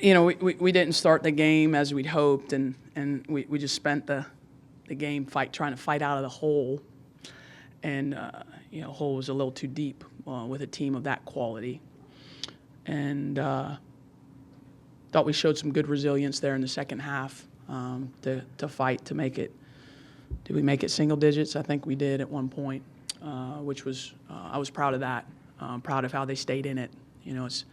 we didn't start the game as we'd hoped, and we just spent the game trying to fight out of the hole. And, hole was a little too deep with a team of that quality. And thought we showed some good resilience there in the second half to fight to make it. Did we make it single digits? I think we did at one point, which was I was proud of that. Proud of how they stayed in it. It's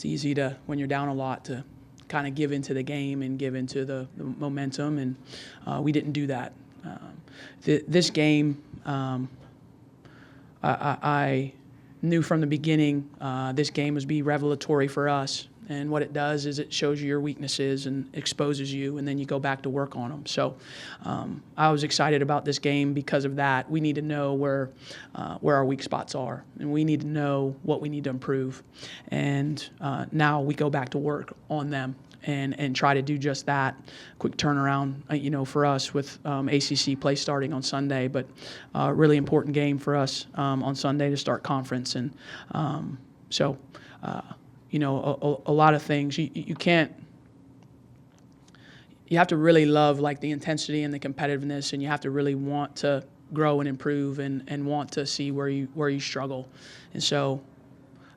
easy to, when you're down a lot, to kind of give into the game and give into the momentum, and we didn't do that. This game, I knew from the beginning this game was be revelatory for us. And what it does is it shows you your weaknesses and exposes you, and then you go back to work on them. So I was excited about this game because of that. We need to know where our weak spots are, and we need to know what we need to improve. And now we go back to work on them and try to do just that. Quick turnaround, for us with ACC play starting on Sunday, but really important game for us on Sunday to start conference. And a lot of things you can't. You have to really love like the intensity and the competitiveness, and you have to really want to grow and improve and want to see where you struggle. And so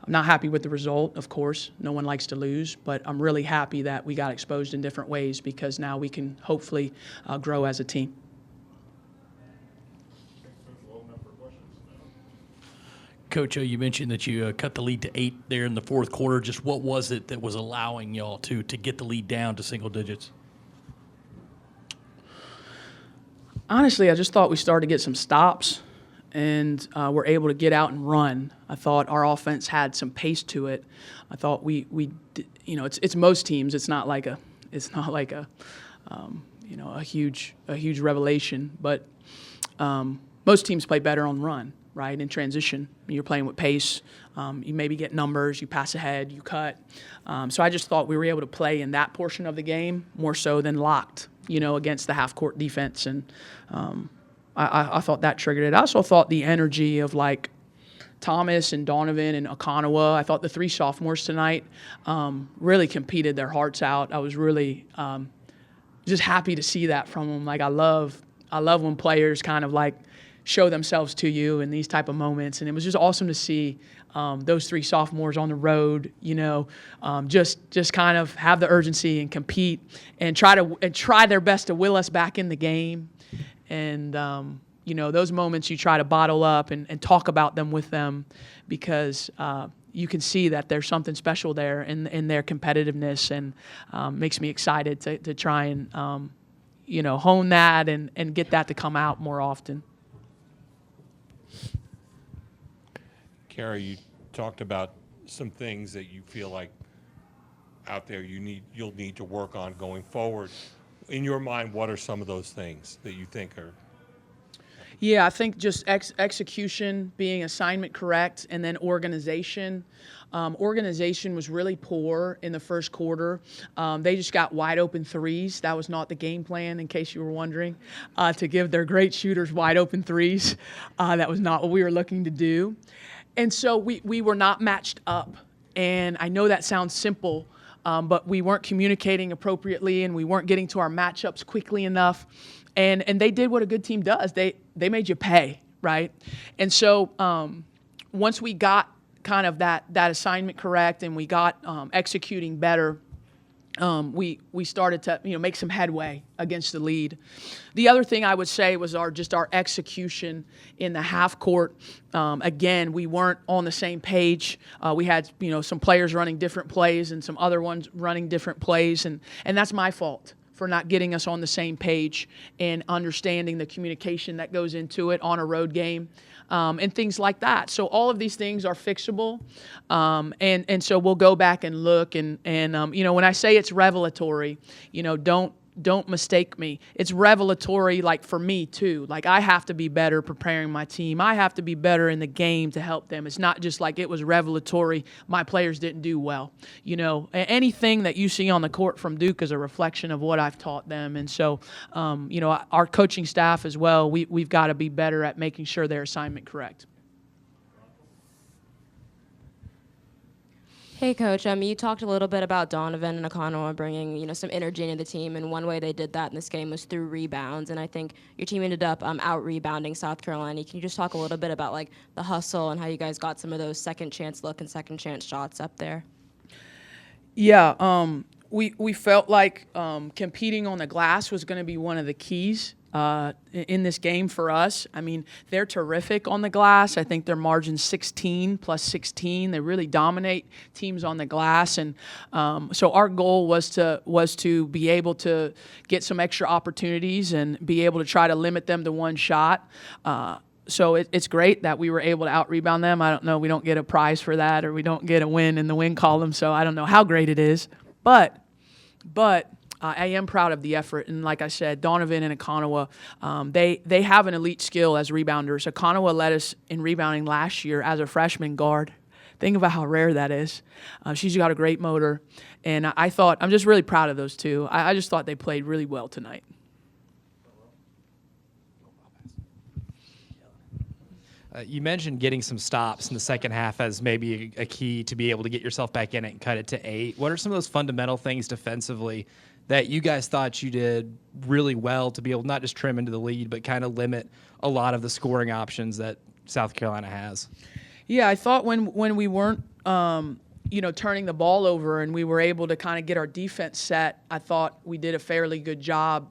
I'm not happy with the result, of course. No one likes to lose, but I'm really happy that we got exposed in different ways, because now we can hopefully grow as a team. Coach, you mentioned that you cut the lead to 8 there in the fourth quarter. Just what was it that was allowing y'all to get the lead down to single digits? Honestly, I just thought we started to get some stops and were able to get out and run. I thought our offense had some pace to it. I thought we it's most teams. It's not like a huge revelation, but most teams play better on run. Right, in transition, you're playing with pace. You maybe get numbers, you pass ahead, you cut. So I just thought we were able to play in that portion of the game more so than locked, against the half-court defense. And I thought that triggered it. I also thought the energy of, like, Thomas and Donovan and Okonawa, I thought the 3 sophomores tonight really competed their hearts out. I was really just happy to see that from them. Like, I love when players kind of, like, show themselves to you in these type of moments, and it was just awesome to see those 3 sophomores on the road, just kind of have the urgency and compete and try their best to will us back in the game. And those moments you try to bottle up and talk about them with them, because you can see that there's something special there in their competitiveness, and makes me excited to try and hone that and get that to come out more often. Kara, you talked about some things that you feel like out there you'll need to work on going forward. In your mind, what are some of those things that you think are? Yeah, I think just execution, being assignment correct, and then organization. Organization was really poor in the first quarter. They just got wide open threes. That was not the game plan, in case you were wondering, to give their great shooters wide open threes. That was not what we were looking to do. And so we were not matched up. And I know that sounds simple, but we weren't communicating appropriately, and we weren't getting to our matchups quickly enough. And they did what a good team does. They made you pay, right? And so once we got kind of that assignment correct, and we got executing better, we started to make some headway against the lead. The other thing I would say was our execution in the half court. Again, we weren't on the same page. We had some players running different plays and some other ones running different plays, and that's my fault for not getting us on the same page and understanding the communication that goes into it on a road game, and things like that. So all of these things are fixable, and so we'll go back and look. And when I say it's revelatory, don't mistake me. It's revelatory, like, for me too. Like, I have to be better preparing my team. I have to be better in the game to help them. It's not just like it was revelatory, my players didn't do well. Anything that you see on the court from Duke is a reflection of what I've taught them. And so, our coaching staff as well, we've got to be better at making sure their assignment correct. Hey, Coach. You talked a little bit about Donovan and Akanawa bringing, some energy into the team, and one way they did that in this game was through rebounds. And I think your team ended up out rebounding South Carolina. Can you just talk a little bit about like the hustle and how you guys got some of those second chance look and second chance shots up there? Yeah, we felt like competing on the glass was going to be one of the keys in this game for us. I mean, they're terrific on the glass. I think their margin's 16 plus 16. They really dominate teams on the glass, and so our goal was to be able to get some extra opportunities and be able to try to limit them to one shot. So it's great that we were able to out-rebound them. I don't know, we don't get a prize for that, or we don't get a win in the win column, so I don't know how great it is. But I am proud of the effort. And like I said, Donovan and Akanawa, they have an elite skill as rebounders. Akanawa led us in rebounding last year as a freshman guard. Think about how rare that is. She's got a great motor. And I'm just really proud of those two. I just thought they played really well tonight. You mentioned getting some stops in the second half as maybe a key to be able to get yourself back in it and cut it to 8. What are some of those fundamental things defensively that you guys thought you did really well to be able to not just trim into the lead, but kind of limit a lot of the scoring options that South Carolina has? Yeah, I thought when we weren't turning the ball over and we were able to kind of get our defense set, I thought we did a fairly good job,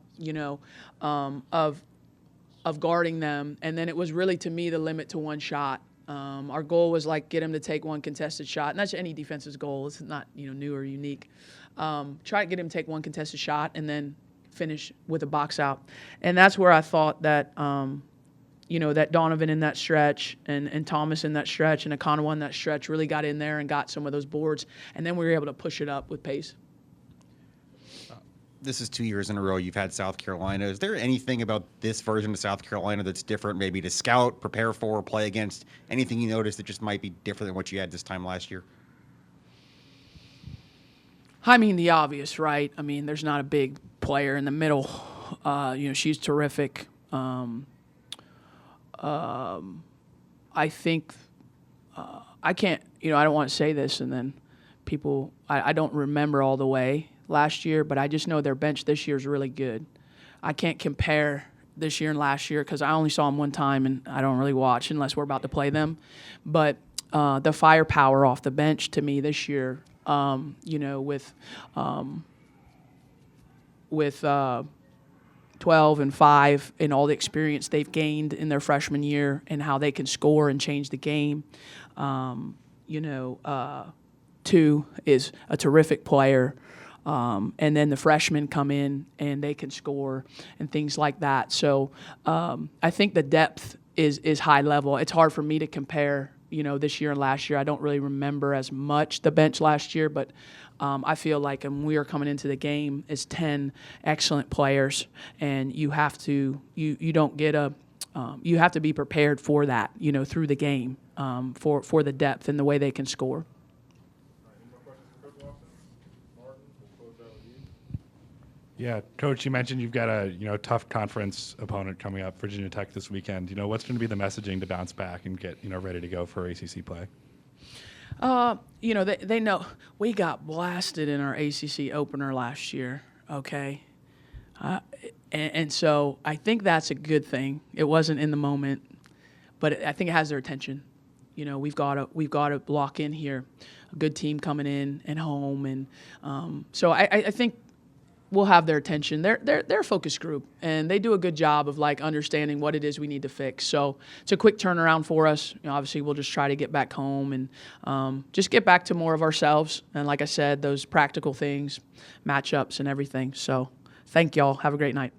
of guarding them. And then it was really, to me, the limit to one shot. Our goal was like get them to take one contested shot, and that's any defense's goal. It's not new or unique. Try to get him to take one contested shot and then finish with a box out. And that's where I thought that that Donovan in that stretch and Thomas in that stretch and Akanawa in that stretch really got in there and got some of those boards, and then we were able to push it up with pace. This is 2 years in a row you've had South Carolina. Is there anything about this version of South Carolina that's different, maybe to scout, prepare for, play against? Anything you notice that just might be different than what you had this time last year? I mean, the obvious, right? I mean, there's not a big player in the middle. She's terrific. I think I can't, I don't want to say this and then people, I don't remember all the way last year, but I just know their bench this year is really good. I can't compare this year and last year because I only saw them one time and I don't really watch unless we're about to play them. But the firepower off the bench to me this year, with 12 and 5 and all the experience they've gained in their freshman year and how they can score and change the game. 2 is a terrific player. And then the freshmen come in and they can score and things like that. So I think the depth is high level. It's hard for me to compare, this year and last year. I don't really remember as much the bench last year, but I feel like when we are coming into the game as 10 excellent players, and you have to you don't get you have to be prepared for that, through the game for the depth and the way they can score. Yeah, Coach, you mentioned you've got a tough conference opponent coming up, Virginia Tech this weekend. What's going to be the messaging to bounce back and get ready to go for ACC play? They know we got blasted in our ACC opener last year. Okay, and so I think that's a good thing. It wasn't in the moment, but I think it has their attention. We've got to lock in here, a good team coming in and home, and so I think we'll have their attention. They're a focus group, and they do a good job of understanding what it is we need to fix. So it's a quick turnaround for us. Obviously, we'll just try to get back home and just get back to more of ourselves. And like I said, those practical things, matchups, and everything. So thank y'all. Have a great night.